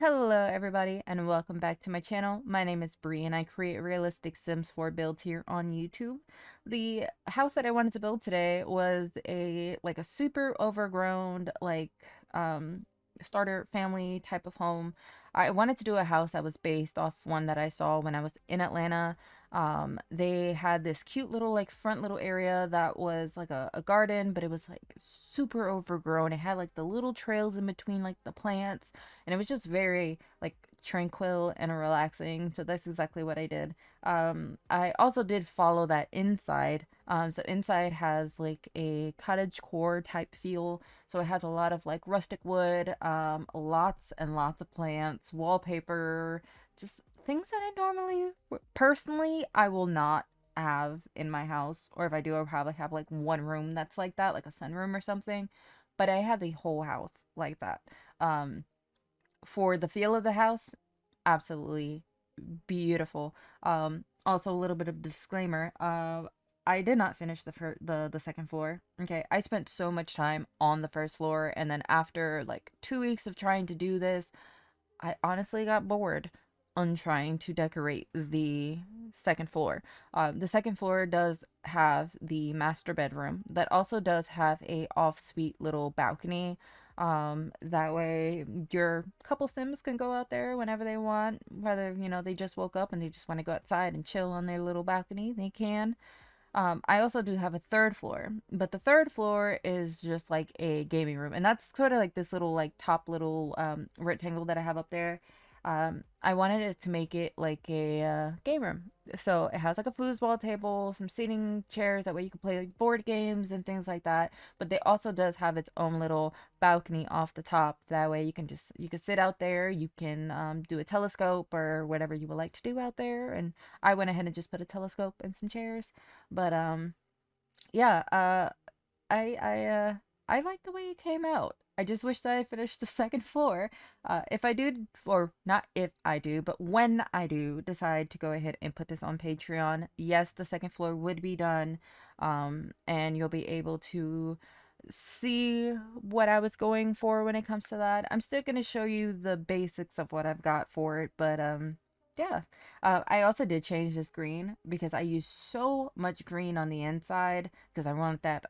Hello everybody and welcome back to my channel. My name is Bree and I create realistic Sims 4 builds here on YouTube. The house that I wanted to build today was a super overgrown um starter family type of home. I wanted to do a house that was based off one that I saw when I was in Atlanta. They had this cute little front little area that was like a garden, but it was like super overgrown. It had like the little trails in between like the plants, and it was just very like tranquil and relaxing. So that's exactly what I did. I also did follow that inside. So inside has like a cottage core type feel. So it has a lot of like rustic wood, lots and lots of plants, wallpaper, just things that I normally personally I will not have in my house. Or if I do, I'll probably have like one room that's like that, like a sunroom or something. But I have the whole house like that. Um, for the feel of the house, absolutely beautiful. Also a little bit of disclaimer. I did not finish the second floor. Okay, I spent so much time on the first floor, and then after like 2 weeks of trying to do this, I honestly got bored on trying to decorate the second floor. The second floor does have the master bedroom that also does have a off-suite little balcony. That way your couple Sims can go out there whenever they want, whether, they just woke up and they just want to go outside and chill on their little balcony, they can. I also do have a third floor, but the third floor is just like a gaming room, and that's sort of like this little like top little rectangle that I have up there. I wanted it to make it like a game room, so it has like a foosball table, some seating chairs. That way you can play like board games and things like that. But it also does have its own little balcony off the top. That way you can sit out there. You can do a telescope or whatever you would like to do out there. And I went ahead and just put a telescope and some chairs. But yeah, I like the way it came out. I just wish that I finished the second floor. If I do, or not if I do, but when I do decide to go ahead and put this on Patreon, yes, the second floor would be done. And you'll be able to see what I was going for when it comes to that. I'm still going to show you the basics of what I've got for it, but yeah. I also did change this green because I use so much green on the inside because I want that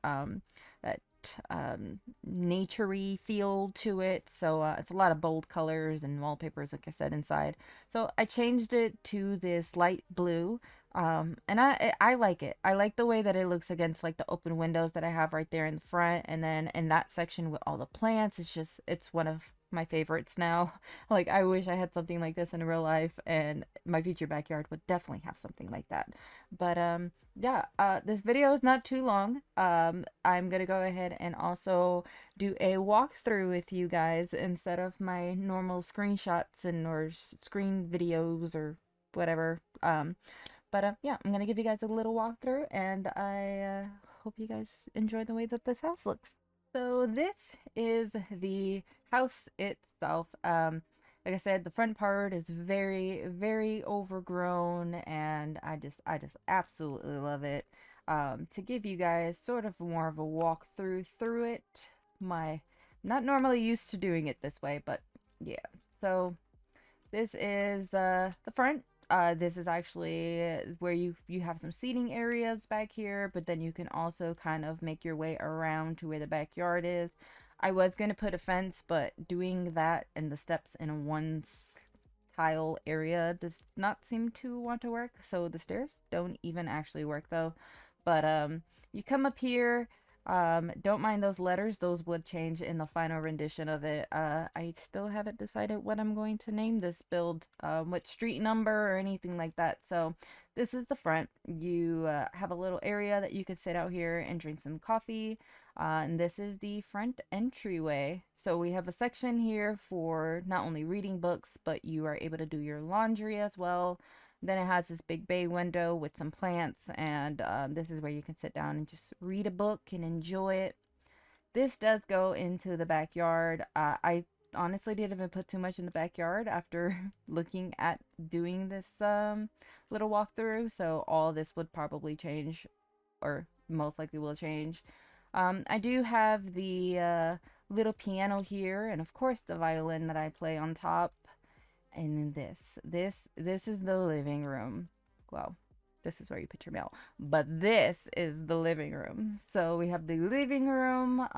naturey feel to it. So it's a lot of bold colors and wallpapers, like I said, inside. So I changed it to this light blue. And I like it. I like the way that it looks against like the open windows that I have right there in the front, and then in that section with all the plants, it's one of my favorites now. Like, I wish I had something like this in real life, and my future backyard would definitely have something like that. But yeah, this video is not too long. I'm gonna go ahead and also do a walkthrough with you guys instead of my normal screenshots and or screen videos or whatever. But yeah, I'm gonna give you guys a little walkthrough, and I hope you guys enjoy the way that this house looks. So this is the house itself. Like I said, the front part is very, very overgrown, and I just absolutely love it. To give you guys sort of more of a walkthrough through it, my not normally used to doing it this way, but yeah. So this is the front. This is actually where you have some seating areas back here, but then you can also kind of make your way around to where the backyard is. I was going to put a fence, but doing that and the steps in one tile area does not seem to want to work. So the stairs don't even actually work though. But you come up here. Don't mind those letters, those would change in the final rendition of it. I still haven't decided what I'm going to name this build, what street number or anything like that. So this is the front. You have a little area that you could sit out here and drink some coffee. And this is the front entryway. So we have a section here for not only reading books, but you are able to do your laundry as well. Then it has this big bay window with some plants, and this is where you can sit down and just read a book and enjoy it. This does go into the backyard. I honestly didn't even put too much in the backyard after looking at doing this little walkthrough, so all this would probably change, or most likely will change. I do have the little piano here, and of course the violin that I play on top. And then this is the living room. Well, this is where you put your mail, but this is the living room. So we have the living room,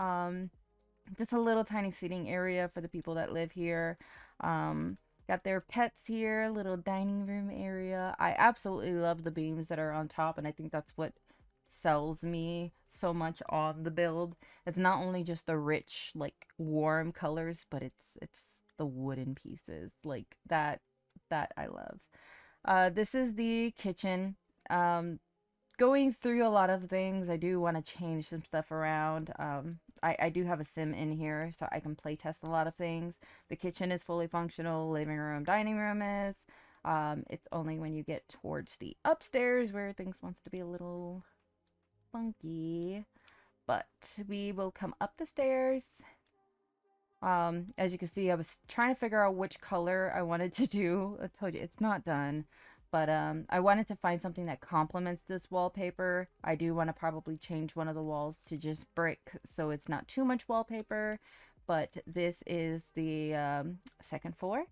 just a little tiny seating area for the people that live here. Um, got their pets here, little dining room area. I absolutely love the beams that are on top, and I think that's what sells me so much on the build. It's not only just the rich, like warm colors, but it's the wooden pieces like that I love. This is the kitchen. Going through a lot of things, I do want to change some stuff around. I do have a sim in here, so I can play test a lot of things. The kitchen is fully functional, living room, dining room is. It's only when you get towards the upstairs where things wants to be a little funky. But we will come up the stairs. As you can see, I was trying to figure out which color I wanted to do. I told you it's not done, but I wanted to find something that complements this wallpaper. I do want to probably change one of the walls to just brick so it's not too much wallpaper, but this is the second floor.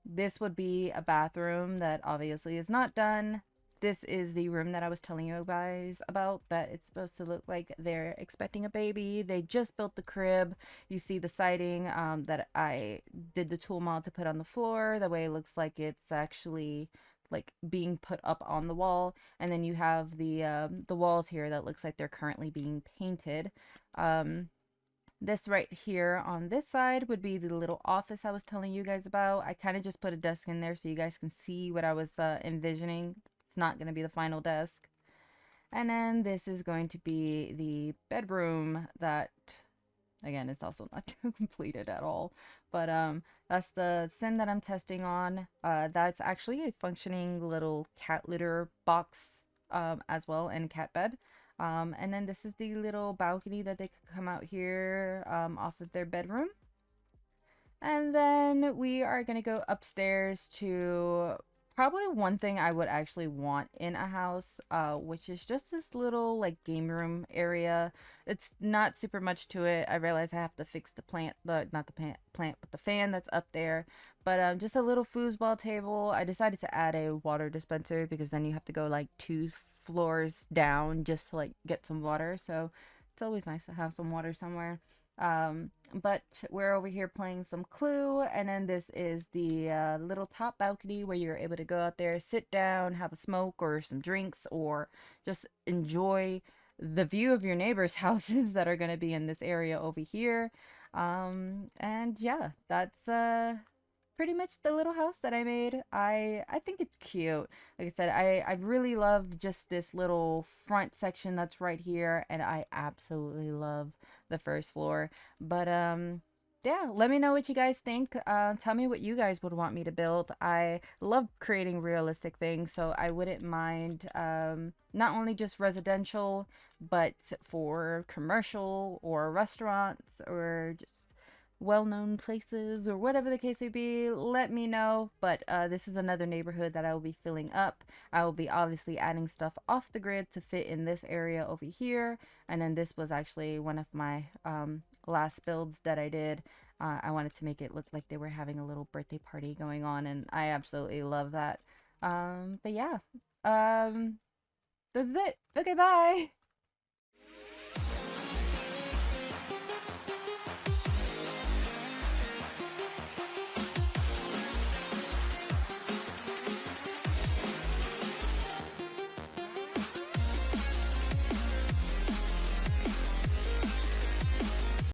This would be a bathroom that obviously is not done. This is the room that I was telling you guys about, that it's supposed to look like they're expecting a baby. They just built the crib. You see the siding that I did the tool mod to put on the floor. That way it looks like it's actually like being put up on the wall. And then you have the walls here that looks like they're currently being painted. This right here on this side would be the little office I was telling you guys about. I kind of just put a desk in there so you guys can see what I was envisioning. It's not going to be the final desk. And then this is going to be the bedroom that, again, is also not completed at all. But that's the sim that I'm testing on. That's actually a functioning little cat litter box as well, and cat bed. And then this is the little balcony that they could come out here off of their bedroom. And then we are going to go upstairs to probably one thing I would actually want in a house, which is just this little like game room area. It's not super much to it. I realize I have to fix the plant, the not the plant, but the fan that's up there. But just a little foosball table. I decided to add a water dispenser because then you have to go like 2 floors down just to like get some water. So it's always nice to have some water somewhere. But we're over here playing some Clue, and then this is the little top balcony where you're able to go out there, sit down, have a smoke or some drinks, or just enjoy the view of your neighbors' houses that are going to be in this area over here. And yeah, that's pretty much the little house that I made. I think it's cute. Like I said, I really love just this little front section that's right here, and I absolutely love the first floor. But yeah, let me know what you guys think. Tell me what you guys would want me to build. I love creating realistic things, so I wouldn't mind not only just residential, but for commercial or restaurants or just well-known places or whatever the case may be. Let me know. But this is another neighborhood that I will be filling up. I will be obviously adding stuff off the grid to fit in this area over here. And then this was actually one of my last builds that I did. I wanted to make it look like they were having a little birthday party going on, and I absolutely love that. But yeah, this is it. Okay, bye.